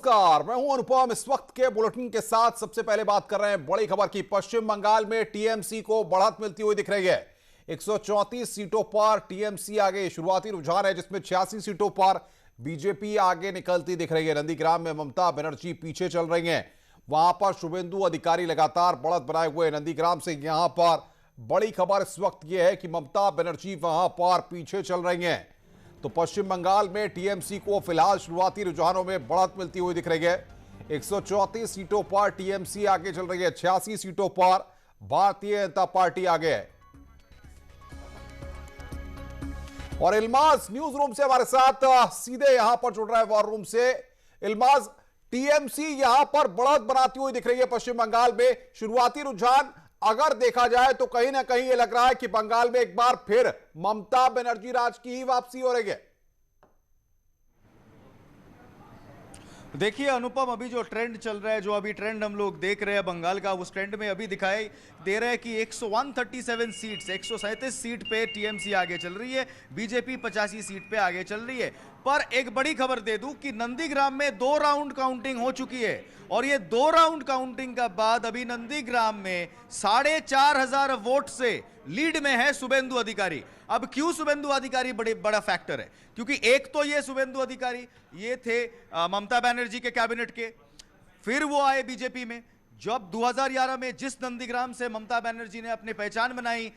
नमस्कार, मैं हूं अनुपम। इस वक्त के बुलेटिन के साथ सबसे पहले बात कर रहे हैं बड़ी खबर की। पश्चिम बंगाल में टीएमसी को बढ़त मिलती हुई दिख रही है। 134 सीटों पर टीएमसी आगे। शुरुआती रुझान है जिसमें 86 सीटों पर बीजेपी आगे निकलती दिख रही है। नंदीग्राम में ममता बनर्जी पीछे चल रही हैं। वहां पर शुभेंदु अधिकारी लगातार बढ़त बनाए हुए। नंदीग्राम से यहां पर बड़ी खबर इस वक्त यह है कि ममता बनर्जी वहां पर पीछे चल रही हैं। तो पश्चिम बंगाल में टीएमसी को फिलहाल शुरुआती रुझानों में बढ़त मिलती हुई दिख रही है। 134 सीटों पर टीएमसी आगे चल रही है। 86 सीटों पर भारतीय जनता पार्टी आगे है। और इल्माज न्यूज रूम से हमारे साथ सीधे यहां पर जुड़ रहा है, वॉर रूम से। इल्माज, टीएमसी यहां पर बढ़त बनाती हुई दिख रही है पश्चिम बंगाल में। शुरुआती रुझान अगर देखा जाए तो कहीं ना कहीं यह लग रहा है कि बंगाल में एक बार फिर ममता बनर्जी राज की ही वापसी हो रही है। देखिए अनुपम, अभी जो ट्रेंड चल रहा है, जो अभी ट्रेंड हम लोग देख रहे हैं बंगाल का, उस ट्रेंड में अभी दिखाई दे रहा है कि 137 सीट्स 137 सीट पे टीएमसी आगे चल रही है, बीजेपी 85 सीट पे आगे चल रही है। पर एक बड़ी खबर दे दूं कि नंदीग्राम में 2 राउंड काउंटिंग हो चुकी है और ये 2 राउंड काउंटिंग का बाद अभी नंदीग्राम में 4,500 वोट से लीड में है शुभेंदु अधिकारी। अब क्यों शुभेंदु अधिकारी बड़ा फैक्टर है, क्योंकि एक तो ये शुभेंदु अधिकारी ये थे ममता बनर्जी के कैबिनेट के, फिर वो आए बीजेपी में। जब 2011 में जिस नंदीग्राम से ममता बनर्जी ने अपनी पहचान बनाई,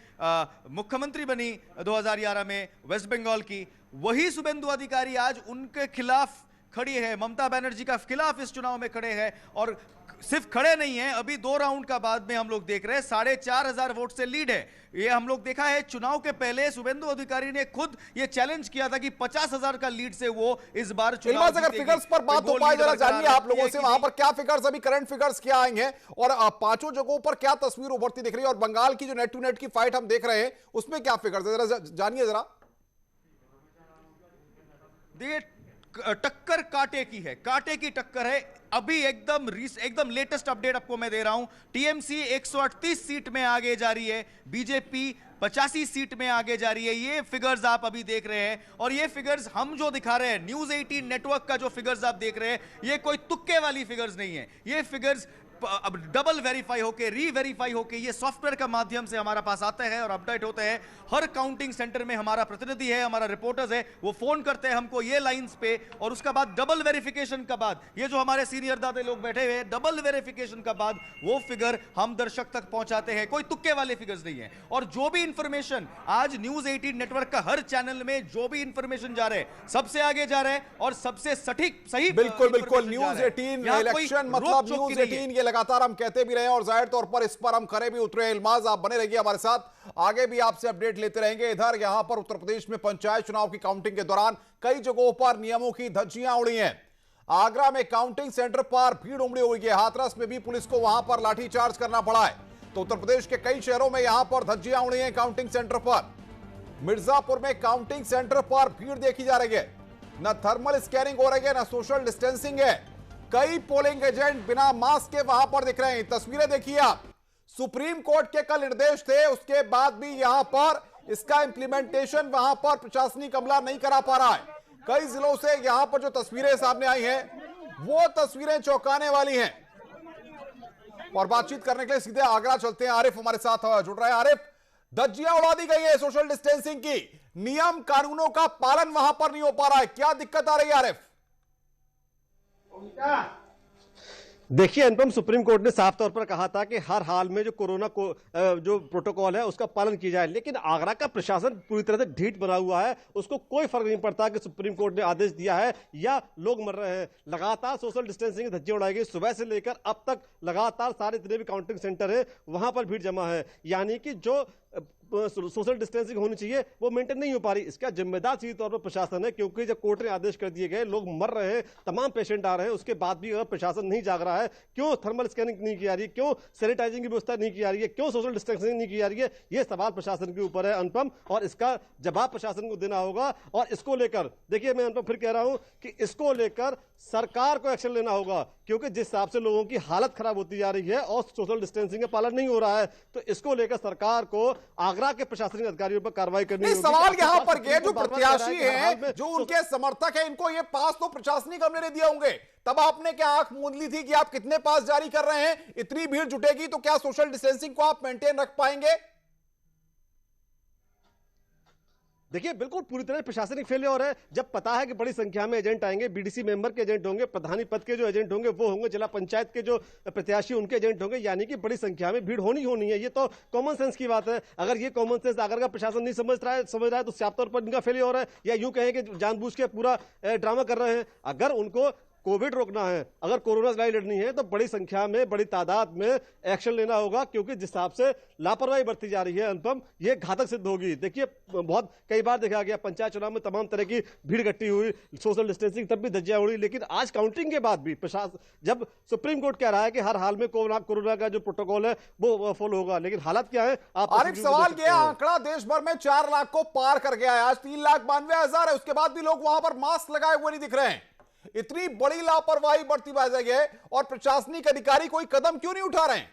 मुख्यमंत्री बनी 2011 में वेस्ट बंगाल की, वही शुभेंदु अधिकारी आज उनके खिलाफ खड़ी है, ममता बनर्जी का खिलाफ इस चुनाव में खड़े हैं। और सिर्फ खड़े नहीं हैं, अभी 2 राउंड का बाद में हम लोग देख रहे हैं 4,500 वोट से लीड है। ये हम लोग देखा है चुनाव के पहले शुभेंदु अधिकारी ने खुद ये चैलेंज किया था कि 50,000 का लीड से वो इस बार चुनाव अगर फिगर्स पर बात हो पाए, जरा जानिए आप लोगों से वहां पर क्या फिगर्स, अभी करंट फिगर्स क्या आएंगे और 5 जगहों पर क्या तस्वीर उभरती दिख रही है, और बंगाल की जो नेट टू नेट की फाइट हम देख रहे हैं उसमें क्या फिगर्स है, जरा जानिए जरा। देखिए टक्कर कांटे की है, कांटे की टक्कर है। अभी एकदम लेटेस्ट अपडेट आपको मैं दे रहा हूं। टीएमसी 138 सीट में आगे जा रही है, बीजेपी 85 सीट में आगे जा रही है। ये फिगर्स आप अभी देख रहे हैं और ये फिगर्स हम जो दिखा रहे हैं, न्यूज 18 नेटवर्क का जो फिगर्स आप देख रहे हैं, ये कोई तुक्के वाली फिगर्स नहीं है। ये फिगर्स अब डबल वेरीफाई होके, री वेरीफाई होके ये सॉफ्टवेयर का माध्यम से हमारा पास आते हैं और अपडेट होते हैं। हर काउंटिंग सेंटर में हमारा प्रतिनिधि है, हमारा रिपोर्टर्स है, वो फोन करते हैं हमको ये लाइंस पे, और उसका बाद डबल वेरिफिकेशन का बाद, ये जो हमारे सीनियर दादे लोग बैठे हुए हैं, डबल वेरिफिकेशन का बाद वो फिगर हम दर्शक तक पहुंचाते हैं। कोई तुक्के वाले फिगर्स नहीं है। और जो भी इंफॉर्मेशन आज न्यूज 18 नेटवर्क का हर चैनल में जो भी इंफॉर्मेशन जा रहे हैं, सबसे आगे जा रहे हैं और सबसे सटीक सही। बिल्कुल न्यूज 18 इलेक्शन मतलब न्यूज 18, ये लगातार हम कहते भी रहे और जाहिर तौर पर इस पर हम खरे भी उतरे। इल्माज, आप बने रहिए हमारे साथ, आगे भी आपसे अपडेट लेते रहेंगे। इधर यहां पर उत्तर प्रदेश में पंचायत चुनाव की काउंटिंग के दौरान कई जगहों पर नियमों की धज्जियां उड़ी हैं। आगरा में काउंटिंग सेंटर पर भीड़ उमड़ी हुई है। हाथरस में भी पुलिस को वहां पर लाठीचार्ज करना पड़ा है। तो उत्तर प्रदेश के कई शहरों में यहां पर धज्जियां उड़ी हैं काउंटिंग सेंटर पर। मिर्जापुर में काउंटिंग सेंटर पर भीड़ देखी जा रही है। न थर्मल स्कैनिंग हो रही है, न सोशल डिस्टेंसिंग है। कई पोलिंग एजेंट बिना मास्क के वहां पर दिख रहे हैं। तस्वीरें देखिए आप। सुप्रीम कोर्ट के कल निर्देश थे, उसके बाद भी यहां पर इसका इंप्लीमेंटेशन वहां पर प्रशासनिक अमला नहीं करा पा रहा है। कई जिलों से यहां पर जो तस्वीरें सामने आई हैं वो तस्वीरें चौंकाने वाली हैं। और बातचीत करने के लिए सीधे आगरा चलते हैं। आरिफ हमारे साथ जुड़ रहा है। आरिफ, धज्जियां उड़ा दी गई है सोशल डिस्टेंसिंग की, नियम कानूनों का पालन वहां पर नहीं हो पा रहा है, क्या दिक्कत आ रही है आरिफ? देखिए अनुपम, सुप्रीम कोर्ट ने साफ तौर पर कहा था कि हर हाल में जो कोरोना को जो प्रोटोकॉल है उसका पालन किया जाए, लेकिन आगरा का प्रशासन पूरी तरह से ढीठ बना हुआ है। उसको कोई फर्क नहीं पड़ता कि सुप्रीम कोर्ट ने आदेश दिया है या लोग मर रहे हैं। लगातार सोशल डिस्टेंसिंग की धज्जियां उड़ाई गई। सुबह से लेकर अब तक लगातार सारे जितने भी काउंटिंग सेंटर है वहां पर भीड़ जमा है, यानी कि जो सोशल डिस्टेंसिंग होनी चाहिए वो मेंटेन नहीं हो पा रही। इसका जिम्मेदार सीधे तौर पर प्रशासन है, क्योंकि जब कोर्ट ने आदेश कर दिए गए, लोग मर रहे हैं, तमाम पेशेंट आ रहे हैं, उसके बाद भी अगर प्रशासन नहीं जाग रहा है, क्यों थर्मल स्कैनिंग नहीं की जा रही है, क्यों सैनिटाइजिंग की व्यवस्था नहीं की जा रही है, क्यों सोशल डिस्टेंसिंग नहीं की जा रही है, ये सवाल प्रशासन के ऊपर है अनुपम, और इसका जवाब प्रशासन को देना होगा। और इसको लेकर देखिए, मैं अनुपम फिर कह रहा हूं कि इसको लेकर सरकार को एक्शन लेना होगा, क्योंकि जिस हिसाब से लोगों की हालत खराब होती जा रही है और सोशल डिस्टेंसिंग का पालन नहीं हो रहा है, तो इसको लेकर सरकार को आगरा के प्रशासनिक अधिकारियों पर कार्रवाई करनी होगी। सवाल यहां पर ये जो प्रत्याशी हैं, जो उनके समर्थक हैं, इनको ये पास तो प्रशासनिक अमले ने दिए होंगे, तब आपने क्या आंख मूंद ली थी कि आप कितने पास जारी कर रहे हैं? इतनी भीड़ जुटेगी तो क्या सोशल डिस्टेंसिंग को आप मेंटेन रख पाएंगे? देखिए बिल्कुल पूरी तरह प्रशासनिक फेलियर है। जब पता है कि बड़ी संख्या में एजेंट आएंगे, बीडीसी मेंबर के एजेंट होंगे, प्रधानी पद के जो एजेंट होंगे वो होंगे, जिला पंचायत के जो प्रत्याशी उनके एजेंट होंगे, यानी कि बड़ी संख्या में भीड़ होनी है। ये तो कॉमन सेंस की बात है। अगर ये कॉमन सेंस अगर का प्रशासन नहीं समझ रहा है तो साफ तौर पर इनका फेलियर है, या यूं कहें कि जानबूझ के पूरा ड्रामा कर रहे हैं। अगर उनको कोविड रोकना है, अगर कोरोना से लड़ाई लड़नी है, तो बड़ी संख्या में, बड़ी तादाद में एक्शन लेना होगा, क्योंकि जिस हिसाब से लापरवाही बरती जा रही है अनुपम, ये घातक सिद्ध होगी। देखिए बहुत कई बार देखा गया पंचायत चुनाव में तमाम तरह की भीड़ इकट्ठी हुई, सोशल डिस्टेंसिंग तब भी धज्जियां उड़ी, लेकिन आज काउंटिंग के बाद भी प्रशासन, जब सुप्रीम कोर्ट कह रहा है कि हर हाल में कोरोना का जो प्रोटोकॉल है वो फॉलो होगा, लेकिन हालात क्या है आप और एक सवाल यह आंकड़ा देश भर में 4 लाख को पार कर गया है, आज 3,92,000 है, उसके बाद भी लोग वहां पर मास्क लगाए हुए नहीं दिख रहे हैं। इतनी बड़ी लापरवाही बरती जा रही है और प्रशासनिक अधिकारी कोई कदम क्यों नहीं उठा रहे हैं?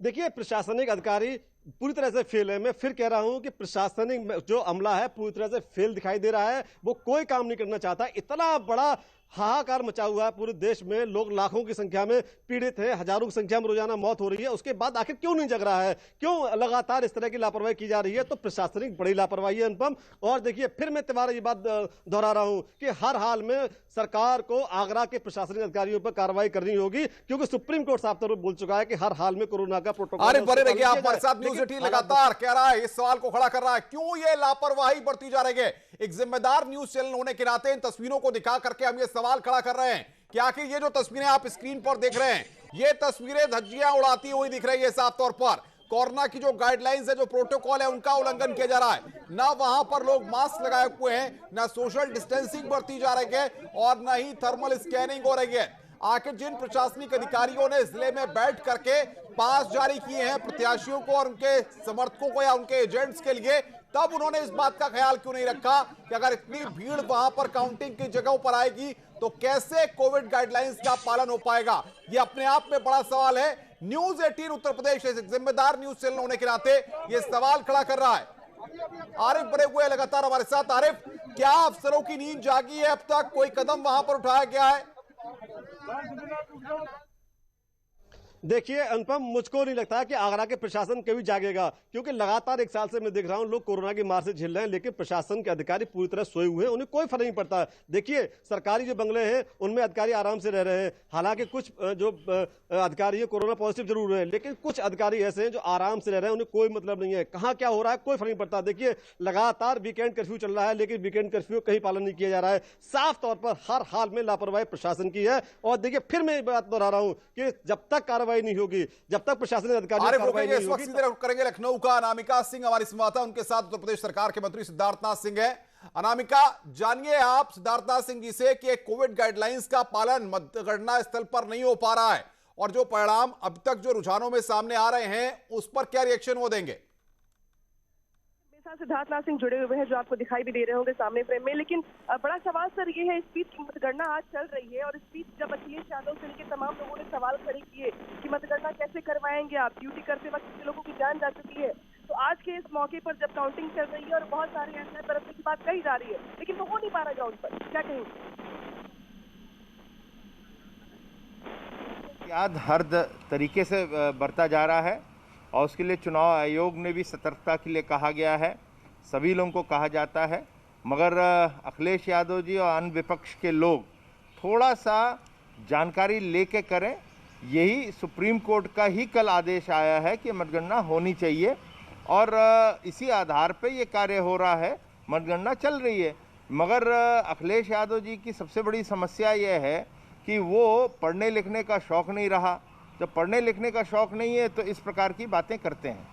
देखिए प्रशासनिक अधिकारी पूरी तरह से फेल है। मैं फिर कह रहा हूं कि प्रशासनिक जो अमला है पूरी तरह से फेल दिखाई दे रहा है। वो कोई काम नहीं करना चाहता। इतना बड़ा हाहाकार मचा हुआ है पूरे देश में, लोग लाखों की संख्या में पीड़ित हैं, हजारों की संख्या में रोजाना मौत हो रही है, उसके बाद आखिर क्यों नहीं जग रहा है? क्यों लगातार इस तरह की लापरवाही की जा रही है? तो प्रशासनिक बड़ी लापरवाही है अनुपम। और देखिए फिर मैं तुम्हारा ये बात दोहरा रहा हूं कि हर हाल में सरकार को आगरा के प्रशासनिक अधिकारियों पर कार्रवाई करनी होगी, क्योंकि सुप्रीम कोर्ट साफ तौर पर बोल चुका है कि हर हाल में कोरोना का प्रोटोकॉल। अरे बने रहिए आप हमारे साथ, न्यूज़ 18 लगातार कह रहा है, इस सवाल को खड़ा कर रहा है, क्यों ये लापरवाही बढ़ती जा रही है? एक जिम्मेदार न्यूज चैनल होने के नाते इन तस्वीरों को दिखा करके हम ये सवाल खड़ा कर रहे हैं कि आखिर ये जो तस्वीरें आप स्क्रीन पर देख रहे हैं, ये तस्वीरें धज्जियां उड़ाती हुई दिख रही है साफ तौर पर। कोरोना की जो गाइडलाइंस है, जो प्रोटोकॉल है, उनका उल्लंघन किया जा रहा है। ना वहां पर लोग मास्क लगाए हुए हैं, ना सोशल डिस्टेंसिंग बरती जा रही है और ना ही थर्मल स्कैनिंग हो रही है। आखिर जिन प्रशासनिक अधिकारियों ने जिले में बैठ करके पास जारी किए हैं प्रत्याशियों को और उनके समर्थकों को या उनके एजेंट्स के लिए, तब उन्होंने इस बात का ख्याल क्यों नहीं रखा कि अगर इतनी भीड़ वहां पर काउंटिंग की जगहों पर आएगी तो कैसे कोविड गाइडलाइंस का पालन हो पाएगा? यह अपने आप में बड़ा सवाल है। न्यूज़ 18 उत्तर प्रदेश जिम्मेदार न्यूज चैनल होने के नाते यह सवाल खड़ा कर रहा है। आरिफ बने हुए लगातार हमारे साथ। आरिफ, क्या अफसरों की नींद जागी है? अब तक कोई कदम वहां पर उठाया गया है? देखिए अनुपम, मुझको नहीं लगता कि आगरा के प्रशासन कभी जागेगा, क्योंकि लगातार 1 साल से मैं देख रहा हूं लोग कोरोना की मार से झेल रहे हैं, लेकिन प्रशासन के अधिकारी पूरी तरह सोए हुए हैं, उन्हें कोई फर्क नहीं पड़ता। देखिए सरकारी जो बंगले हैं उनमें अधिकारी आराम से रह रहे हैं। हालांकि कुछ जो अधिकारी है कोरोना पॉजिटिव जरूर है, लेकिन कुछ अधिकारी ऐसे हैं जो आराम से रह रहे हैं, उन्हें कोई मतलब नहीं है कहां क्या हो रहा है, कोई फर्क नहीं पड़ता। देखिए लगातार वीकेंड कर्फ्यू चल रहा है, लेकिन वीकेंड कर्फ्यू कहीं पालन नहीं किया जा रहा है। साफ तौर पर हर हाल में लापरवाही प्रशासन की है। और देखिए फिर मैं बात दोहरा रहा हूं कि जब तक कार्रवाई नहीं होगी, जब तक प्रशासनिक अधिकारी करेंगे लखनऊ का अनामिका सिंह हमारी संवाददाता, उनके साथ उत्तर प्रदेश सरकार के मंत्री सिद्धार्थनाथ सिंह है। अनामिका, जानिए आप सिद्धार्थनाथ सिंह जी से कि कोविड गाइडलाइंस का पालन मतगणना स्थल पर नहीं हो पा रहा है और जो परिणाम अब तक जो रुझानों में सामने आ रहे हैं उस पर क्या रिएक्शन वो देंगे? सिद्धार्थनाथ सिंह जुड़े हुए हैं जो आपको दिखाई भी दे रहे होंगे सामने फ्रेम में। लेकिन बड़ा सवाल सर ये है, इस बीच मतगणना आज चल रही है और इस बीच जब अखिलेश यादव से लेकर तमाम लोगों ने सवाल खड़े किए कि मतगणना कैसे करवाएंगे आप, ड्यूटी करते वक्त कितने लोगों की जान जा चुकी है, तो आज के इस मौके पर जब काउंटिंग चल रही है और बहुत सारे एहतियात बरतने की बात कही जा रही है, लेकिन वो हो नहीं पा रहा ग्राउंड पर, क्या कहेंगे? याद हर तरीके से बरता जा रहा है और उसके लिए चुनाव आयोग ने भी सतर्कता के लिए कहा गया है, सभी लोगों को कहा जाता है, मगर अखिलेश यादव जी और अन्य विपक्ष के लोग थोड़ा सा जानकारी लेके करें। यही सुप्रीम कोर्ट का ही कल आदेश आया है कि मतगणना होनी चाहिए और इसी आधार पे ये कार्य हो रहा है, मतगणना चल रही है। मगर अखिलेश यादव जी की सबसे बड़ी समस्या ये है कि वो पढ़ने लिखने का शौक़ नहीं रहा। जब पढ़ने लिखने का शौक़ नहीं है तो इस प्रकार की बातें करते हैं।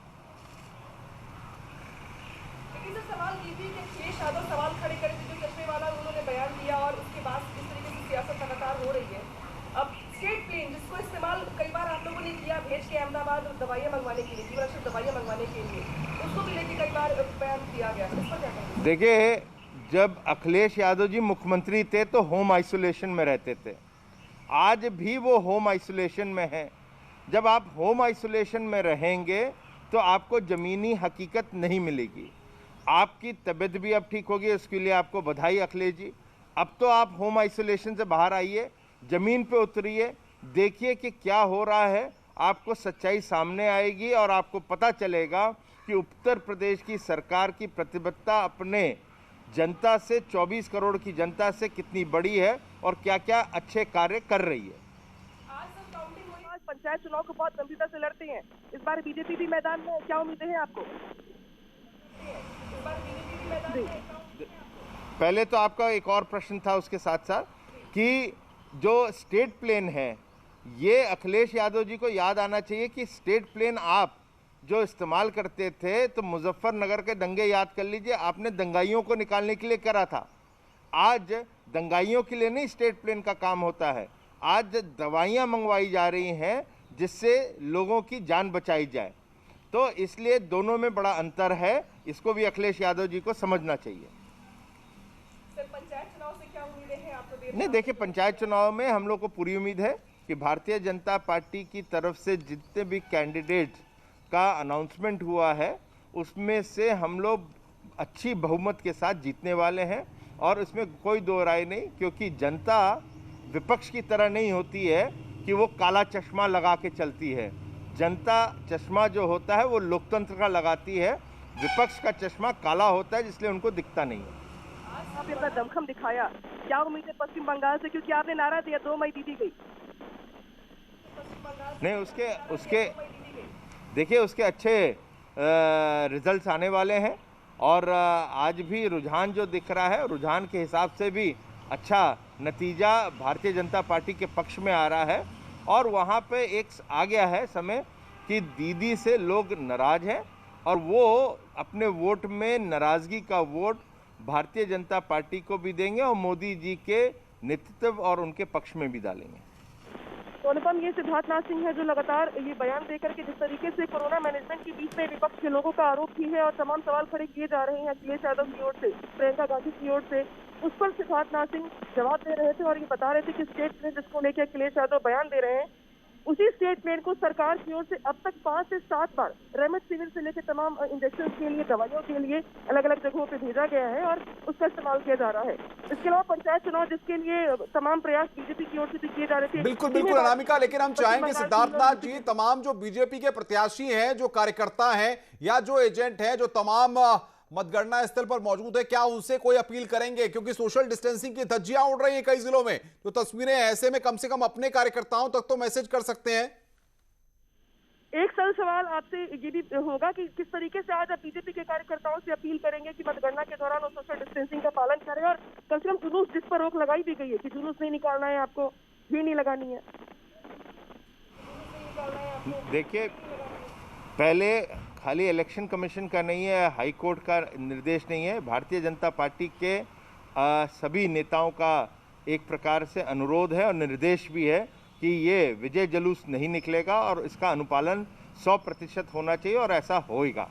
सवाल खड़े करे थे जो चश्मे वाला उन्होंने बयान दिया और उसके बाद इस तरीके की सियासत लगातार हो रही है। अब स्टेट प्लेन जिसको इस्तेमाल कई बार आप लोगों ने किया भेज के अहमदाबाद दवाइयाँ मंगवाने के लिए, जीवरक्षक दवाइयाँ मंगवाने के लिए, उसको भी लेके कई बार बयान किया गया, इस पर क्या कहेंगे? देखिए, जब अखिलेश यादव जी मुख्यमंत्री थे तो होम आइसोलेशन में रहते थे, आज भी वो होम आइसोलेशन में हैं जब आप होम आइसोलेशन में रहेंगे तो आपको ज़मीनी हकीकत नहीं मिलेगी। आपकी तबीयत भी अब ठीक होगी, उसके लिए आपको बधाई अखिलेश जी। अब तो आप होम आइसोलेशन से बाहर आइए, ज़मीन पे उतरिए, देखिए कि क्या हो रहा है, आपको सच्चाई सामने आएगी और आपको पता चलेगा कि उत्तर प्रदेश की सरकार की प्रतिबद्धता अपने जनता से, 24 करोड़ की जनता से कितनी बड़ी है और क्या क्या अच्छे कार्य कर रही है। पंचायत चुनाव को बहुत गंभीरता से लड़ते हैं, इस बार बीजेपी भी मैदान में, क्या उम्मीदें हैं आपको? पहले तो आपका एक और प्रश्न था उसके साथ साथ कि जो स्टेट प्लेन है, ये अखिलेश यादव जी को याद आना चाहिए कि स्टेट प्लेन आप जो इस्तेमाल करते थे तो मुजफ्फरनगर के दंगे याद कर लीजिए, आपने दंगाइयों को निकालने के लिए करा था। आज दंगाइयों के लिए नहीं स्टेट प्लेन का काम होता है, आज दवाइयाँ मंगवाई जा रही हैं जिससे लोगों की जान बचाई जाए। तो इसलिए दोनों में बड़ा अंतर है, इसको भी अखिलेश यादव जी को समझना चाहिए। सर, पंचायत चुनाव से क्या उम्मीदें हैं आपको? नहीं, देखिए, पंचायत चुनाव में हम लोग को पूरी उम्मीद है कि भारतीय जनता पार्टी की तरफ से जितने भी कैंडिडेट का अनाउंसमेंट हुआ है उसमें से हम लोग अच्छी बहुमत के साथ जीतने वाले हैं और इसमें कोई दो राय नहीं, क्योंकि जनता विपक्ष की तरह नहीं होती है कि वो काला चश्मा लगा के चलती है। जनता चश्मा जो होता है वो लोकतंत्र का लगाती है, विपक्ष का चश्मा काला होता है जिसलिए उनको दिखता नहीं है। आपने अपना दमखम दिखाया, क्या उम्मीद है पश्चिम बंगाल से, क्योंकि आपने नारा दिया 2 मई दीदी गई? नहीं, उसके देखिए उसके अच्छे रिजल्ट्स आने वाले हैं और आज भी रुझान जो दिख रहा है, रुझान के हिसाब से भी अच्छा नतीजा भारतीय जनता पार्टी के पक्ष में आ रहा है और वहाँ पे एक आ गया है समय कि दीदी से लोग नाराज हैं और वो अपने वोट में नाराज़गी का वोट भारतीय जनता पार्टी को भी देंगे और मोदी जी के नेतृत्व और उनके पक्ष में भी डालेंगे। तो अनुपम, ये सिद्धार्थनाथ सिंह है जो लगातार ये बयान देकर के जिस तरीके से कोरोना मैनेजमेंट के बीच में विपक्ष के लोगों का आरोप भी है और तमाम सवाल खड़े किए जा रहे हैं अखिलेश यादव की ओर से, प्रियंका गांधी की ओर से, उस पर सिद्धार्थनाथ सिंह जवाब दे रहे थे और ये बता रहे थे कि स्टेट प्लेन जिसको लेकर अखिलेश यादव बयान दे रहे हैं, उसी स्टेट प्लेन को सरकार की ओर से अब तक 5 से 7 बार रेमडेसिविर से लेकर तमाम इंजेक्शन के लिए, दवाइयों के लिए अलग अलग जगहों पे भेजा गया है और उसका इस्तेमाल किया जा रहा है। इसके अलावा पंचायत चुनाव जिसके लिए तमाम प्रयास बीजेपी की ओर से भी किए जा रहे थे। बिल्कुल बिल्कुल अनामिका, लेकिन हम चाहेंगे सिद्धार्थनाथ जी, तमाम जो बीजेपी के प्रत्याशी हैं, जो कार्यकर्ता हैं या जो एजेंट हैं, जो तमाम मतगणना स्थल पर मौजूद है, क्या उनसे कोई अपील करेंगे? क्योंकि सोशल डिस्टेंसिंग की धज्जियां उड़ रही हैं कई जिलों में, तो तस्वीरें ऐसे में कम से कम अपने कार्यकर्ताओं तक तो मैसेज कर सकते हैं। एक सरल सवाल आपसे ये भी होगा कि किस तरीके से आज आप बीजेपी के कार्यकर्ताओं से अपील करेंगे कि मतगणना के दौरान वो सोशल डिस्टेंसिंग का पालन करें और कम से कम जुलूस, जिस पर रोक लगाई भी गई है कि जुलूस नहीं निकालना है, आपको भीड़ नहीं लगानी है। देखिए, पहले खाली इलेक्शन कमीशन का नहीं है, हाई कोर्ट का निर्देश नहीं है, भारतीय जनता पार्टी के सभी नेताओं का एक प्रकार से अनुरोध है और निर्देश भी है कि ये विजय जुलूस नहीं निकलेगा और इसका अनुपालन 100% होना चाहिए और ऐसा होएगा,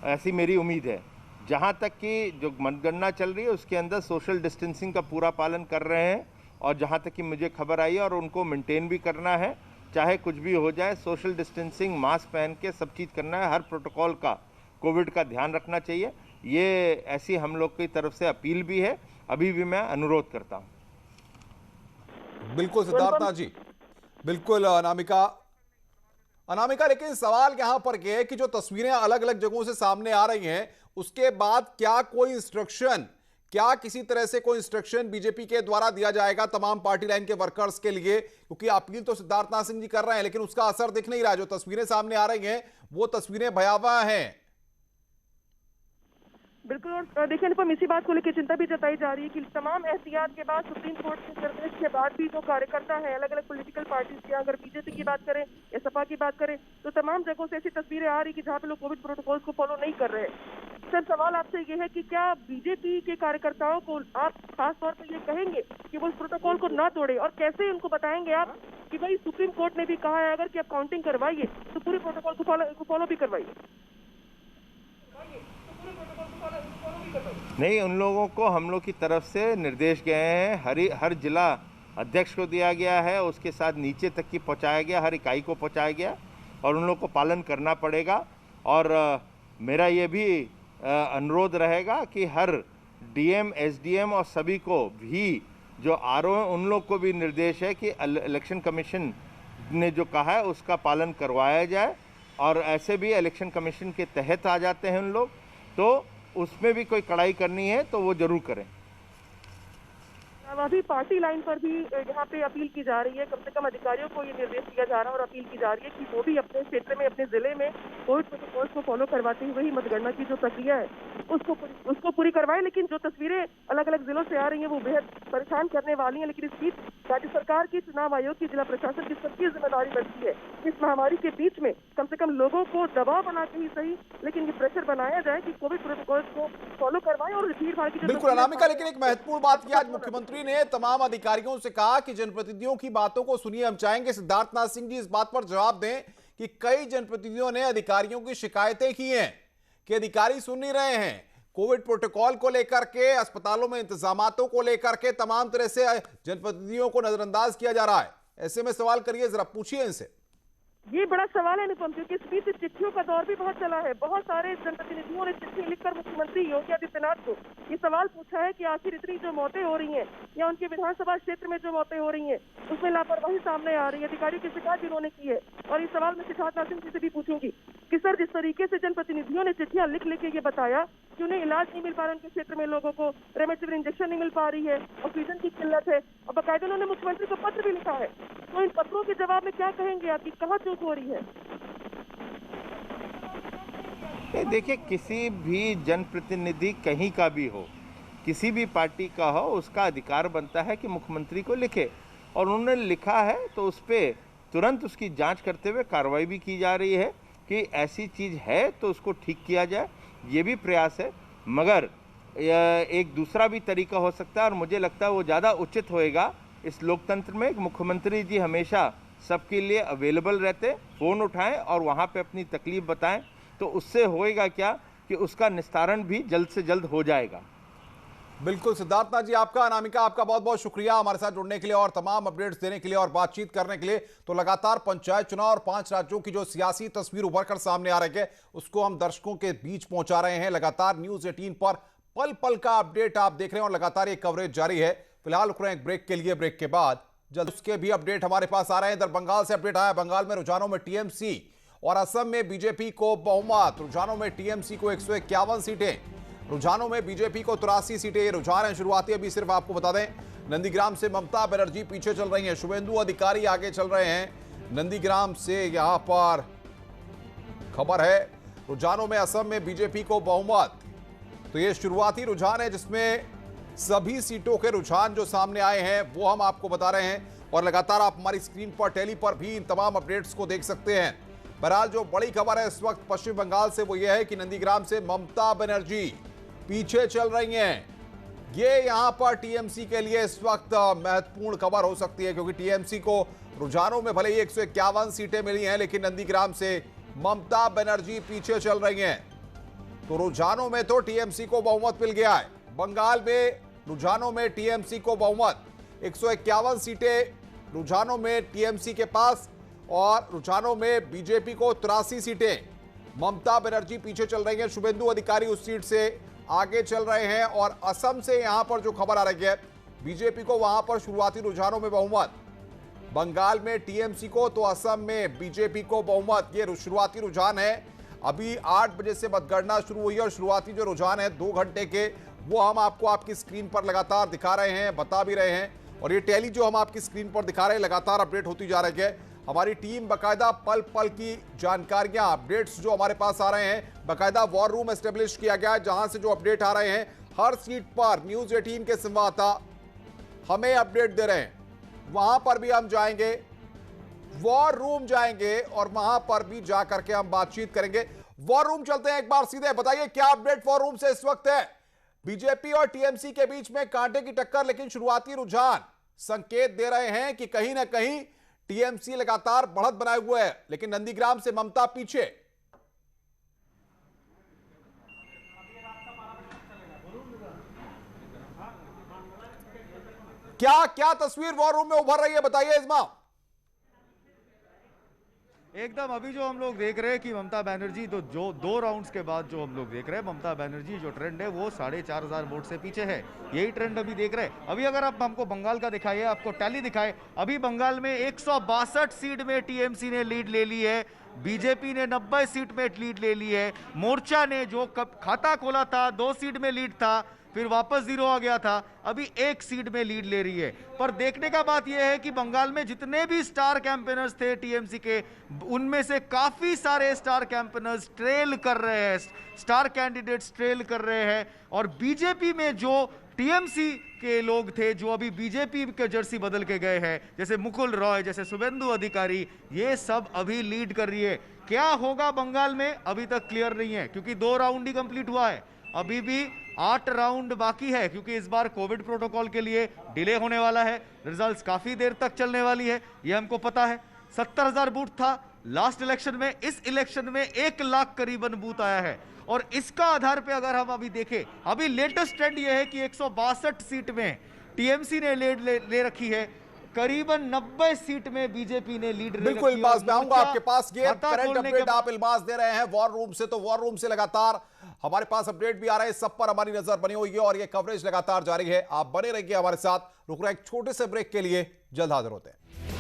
ऐसी मेरी उम्मीद है। जहाँ तक कि जो मतगणना चल रही है उसके अंदर सोशल डिस्टेंसिंग का पूरा पालन कर रहे हैं और जहाँ तक कि मुझे खबर आई है और उनको मेंटेन भी करना है, चाहे कुछ भी हो जाए, सोशल डिस्टेंसिंग, मास्क पहन के सब चीज़ करना है, हर प्रोटोकॉल का कोविड का ध्यान रखना चाहिए। ये ऐसी हम लोग की तरफ से अपील भी है, अभी भी मैं अनुरोध करता हूँ। बिल्कुल सिद्धार्थनाथ जी, बिल्कुल अनामिका, लेकिन सवाल यहां पर यह है कि जो तस्वीरें अलग अलग जगहों से सामने आ रही हैं, उसके बाद क्या कोई इंस्ट्रक्शन, क्या किसी तरह से कोई इंस्ट्रक्शन बीजेपी के द्वारा दिया जाएगा तमाम पार्टी लाइन के वर्कर्स के लिए? क्योंकि अपील तो सिद्धार्थनाथ सिंह जी कर रहे हैं लेकिन उसका असर दिख नहीं रहा। जो तस्वीरें सामने आ रही हैं वो तस्वीरें भयावह हैं। बिल्कुल, और देखिए अनुपम, इसी बात को लेकर चिंता भी जताई जा रही है कि तमाम एहतियात के बाद, सुप्रीम कोर्ट के निर्देश के बाद भी जो कार्यकर्ता है अलग अलग पॉलिटिकल पार्टीज के, अगर बीजेपी की बात करें या सपा की बात करें, तो तमाम जगहों से ऐसी तस्वीरें आ रही कि जहाँ पे लोग कोविड प्रोटोकॉल्स को फॉलो नहीं कर रहे। सर, सवाल आपसे ये है कि क्या बीजेपी के कार्यकर्ताओं को आप खास तौर पर ये कहेंगे कि वो इस प्रोटोकॉल को ना तोड़े, और कैसे उनको बताएंगे आप कि भाई सुप्रीम कोर्ट ने भी कहा है अगर कि आप काउंटिंग करवाइए तो पूरे प्रोटोकॉल को फॉलो भी करवाइए? नहीं, उन लोगों को हम लोग की तरफ से निर्देश गए हैं, हर जिला अध्यक्ष को दिया गया है, उसके साथ नीचे तक की पहुंचाया गया, हर इकाई को पहुंचाया गया और उन लोगों को पालन करना पड़ेगा। और मेरा ये भी अनुरोध रहेगा कि हर डीएम, एसडीएम और सभी को भी जो आरओ हैं उन लोग को भी निर्देश है कि इलेक्शन कमीशन ने जो कहा है उसका पालन करवाया जाए। और ऐसे भी इलेक्शन कमीशन के तहत आ जाते हैं उन लोग, तो उसमें भी कोई कड़ाई करनी है तो वो जरूर करें। अभी पार्टी लाइन पर भी यहाँ पे अपील की जा रही है, कम से कम अधिकारियों को ये निर्देश दिया जा रहा है और अपील की जा रही है कि वो भी अपने क्षेत्र में, अपने जिले में कोविड प्रोटोकॉल्स को फॉलो करवाते हुए ही मतगणना की जो प्रक्रिया है उसको पूरी करवाएं। लेकिन जो तस्वीरें अलग अलग जिलों से आ रही हैं वो बेहद परेशान करने वाली हैं। लेकिन इस बीच राज्य सरकार की, चुनाव आयोग की, जिला प्रशासन की सबकी जिम्मेदारी बनती है इस महामारी के बीच में कम से कम लोगों को दबाव बना के ही सही, लेकिन ये प्रेशर बनाया जाए कि कोविड प्रोटोकॉल्स को फॉलो करवाएं। और भीड़ भाड़ की बिल्कुल अनामिका, लेकिन एक महत्वपूर्ण बात की आज मुख्यमंत्री ने तमाम अधिकारियों से कहा कि जनप्रतिनिधियों की बातों को सुनिए। हम चाहेंगे सिद्धार्थनाथ सिंह जी इस बात पर जवाब दें कि कई जनप्रतिनिधियों ने अधिकारियों की शिकायतें की हैं कि अधिकारी सुन नहीं रहे हैं, कोविड प्रोटोकॉल को लेकर के, अस्पतालों में इंतजामातों को लेकर के तमाम तरह से जनप्रतिनिधियों को नजरअंदाज किया जा रहा है। ऐसे में सवाल करिए, जरा पूछिए इनसे। ये बड़ा सवाल है अनुपम, क्योंकि इस बीच चिट्ठियों का दौर भी बहुत चला है। बहुत सारे जनप्रतिनिधियों ने चिट्ठी लिखकर मुख्यमंत्री योगी आदित्यनाथ को ये सवाल पूछा है कि आखिर इतनी जो मौतें हो रही हैं या उनके विधानसभा क्षेत्र में जो मौतें हो रही हैं उसमें लापरवाही सामने आ रही है। अधिकारियों की शिकायत इन्होंने की है और ये सवाल मैं सिद्धार्थनाथ सिंह जी से भी पूछूंगी कि सर, जिस तरीके से जनप्रतिनिधियों ने चिट्ठियां लिख के ये बताया कि उन्हें इलाज नहीं मिल पा रहा, उनके क्षेत्र में लोगों को रेमडेसिविर इंजेक्शन नहीं मिल पा रही है, ऑक्सीजन की किल्लत है, और बाकायदा उन्होंने मुख्यमंत्री को पत्र भी लिखा है, तो इन पत्रों के जवाब में क्या कहेंगे आप कि कहाँ चूक हो रही है? देखिए, किसी भी जनप्रतिनिधि कहीं का भी हो, किसी भी पार्टी का हो, उसका अधिकार बनता है कि मुख्यमंत्री को लिखे, और उन्होंने लिखा है तो उस पर तुरंत उसकी जांच करते हुए कार्रवाई भी की जा रही है कि ऐसी चीज़ है तो उसको ठीक किया जाए। ये भी प्रयास है, मगर एक दूसरा भी तरीका हो सकता है और मुझे लगता है वो ज़्यादा उचित होएगा इस लोकतंत्र में। मुख्यमंत्री जी हमेशा सबके लिए अवेलेबल रहते, फ़ोन उठाएं और वहाँ पे अपनी तकलीफ़ बताएं, तो उससे होएगा क्या कि उसका निस्तारण भी जल्द से जल्द हो जाएगा। बिल्कुल सिद्धार्थनाथ जी, आपका, अनामिका आपका बहुत बहुत शुक्रिया हमारे साथ जुड़ने के लिए और तमाम अपडेट्स देने के लिए और बातचीत करने के लिए। तो लगातार पंचायत चुनाव और 5 राज्यों की जो सियासी तस्वीर उभर कर सामने आ रही है उसको हम दर्शकों के बीच पहुंचा रहे हैं। लगातार न्यूज़ 18 पर पल पल का अपडेट आप देख रहे हैं और लगातार ये कवरेज जारी है। फिलहाल रुक रहे हैं एक ब्रेक के लिए, ब्रेक के बाद जल्द उसके भी अपडेट हमारे पास आ रहे हैं। इधर बंगाल से अपडेट आया, बंगाल में रुझानों में टीएमसी और असम में बीजेपी को बहुमत। रुझानों में टीएमसी को 151 सीटें, रुझानों में बीजेपी को 83 सीटें। ये रुझान है शुरुआती, अभी सिर्फ आपको बता दें नंदीग्राम से ममता बनर्जी पीछे चल रही हैं, शुभेंदु अधिकारी आगे चल रहे हैं। नंदीग्राम से यहां पर खबर है, रुझानों में असम में बीजेपी को बहुमत। तो ये शुरुआती रुझान है जिसमें सभी सीटों के रुझान जो सामने आए हैं वो हम आपको बता रहे हैं और लगातार आप हमारी स्क्रीन पर, टेली पर भी इन तमाम अपडेट्स को देख सकते हैं। बहरहाल जो बड़ी खबर है इस वक्त पश्चिम बंगाल से वो ये है कि नंदीग्राम से ममता बनर्जी पीछे चल रही हैं। ये यहां पर टीएमसी के लिए इस वक्त महत्वपूर्ण खबर हो सकती है, क्योंकि टीएमसी को रुझानों में भले ही 151 सीटें मिली हैं लेकिन नंदीग्राम से ममता बनर्जी पीछे चल रही हैं। तो रुझानों में तो टीएमसी को बहुमत मिल गया है। बंगाल में रुझानों में टीएमसी को बहुमत, 151 सीटें रुझानों में टीएमसी के पास और रुझानों में बीजेपी को 83 सीटें। ममता बनर्जी पीछे चल रही हैं, शुभेंदु अधिकारी उस सीट से आगे चल रहे हैं। और असम से यहां पर जो खबर आ रही है, बीजेपी को वहां पर शुरुआती रुझानों में बहुमत, बंगाल में टीएमसी को तो असम में बीजेपी को बहुमत। ये शुरुआती रुझान है। अभी 8 बजे से मतगणना शुरू हुई है और शुरुआती जो रुझान है 2 घंटे के, वो हम आपको आपकी स्क्रीन पर लगातार दिखा रहे हैं, बता भी रहे हैं। और ये टैली जो हम आपकी स्क्रीन पर दिखा रहे हैं लगातार अपडेट होती जा रही है। हमारी टीम बकायदा पल पल की जानकारियां, अपडेट्स जो हमारे पास आ रहे हैं, बकायदा वॉर रूम एस्टेब्लिश किया गया है जहां से जो अपडेट आ रहे हैं हर सीट पर न्यूज़ 18 के संवाददाता हमें अपडेट दे रहे हैं। वहां पर भी हम जाएंगे, वॉर रूम जाएंगे और वहां पर भी जाकर के हम बातचीत करेंगे। वॉर रूम चलते हैं एक बार सीधे, बताइए क्या अपडेट वॉर रूम से इस वक्त है। बीजेपी और टीएमसी के बीच में कांटे की टक्कर, लेकिन शुरुआती रुझान संकेत दे रहे हैं कि कहीं ना कहीं टीएमसी लगातार बढ़त बनाए हुए है, लेकिन नंदीग्राम से ममता पीछे। क्या क्या तस्वीर वॉर रूम में उभर रही है, बताइए इस्मा। एकदम अभी जो हम लोग देख रहे हैं कि ममता बनर्जी तो जो 2 राउंड्स के बाद जो हम लोग देख रहे हैं, ममता बनर्जी जो ट्रेंड है वो 4,500 वोट से पीछे है। यही ट्रेंड अभी देख रहे हैं। अभी अगर आप हमको बंगाल का दिखाइए, आपको टैली दिखाए, अभी बंगाल में 162 सीट में टीएमसी ने लीड ले ली है, बीजेपी ने 90 सीट में लीड ले ली है, मोर्चा ने जो खाता खोला था 2 सीट में लीड था, फिर वापस 0 आ गया था, अभी 1 सीट में लीड ले रही है। पर देखने का बात यह है कि बंगाल में जितने भी स्टार कैंपेनर्स थे टीएमसी के, उनमें से काफी सारे स्टार कैंपेनर्स ट्रेल कर रहे हैं, स्टार कैंडिडेट्स ट्रेल कर रहे हैं। और बीजेपी में जो टीएमसी के लोग थे जो अभी बीजेपी के जर्सी बदल के गए हैं, जैसे मुकुल रॉय, जैसे शुभेंदु अधिकारी, ये सब अभी लीड कर रही है। क्या होगा बंगाल में अभी तक क्लियर नहीं है, क्योंकि 2 राउंड ही कंप्लीट हुआ है, अभी भी 8 राउंड बाकी है, क्योंकि इस बार कोविड प्रोटोकॉल के लिए डिले होने वाला है, रिजल्ट्स काफी देर तक चलने वाली है, ये हमको पता है। 70,000 बूथ था लास्ट इलेक्शन में, इस इलेक्शन में 1 लाख करीबन बूथ आया है। और इसका आधार पे अगर हम अभी देखें, अभी लेटेस्ट ट्रेंड ये है कि 162 सीट में टीएमसी ने ले रखी है, करीबन 90 सीट में बीजेपी ने लीड ले रखी है। बिल्कुल इल्मास, मैं आऊंगा आपके पास। ये करंट अपडेट आप इल्मास दे रहे हैं वॉर रूम से, तो वॉर रूम से लगातार हमारे पास अपडेट भी आ रहे हैं, सब पर हमारी नजर बनी हुई है और ये कवरेज लगातार जारी है। आप बने रहिए हमारे साथ। रुक रहे हैं एक छोटे से ब्रेक के लिए, जल्द हाजिर होते हैं।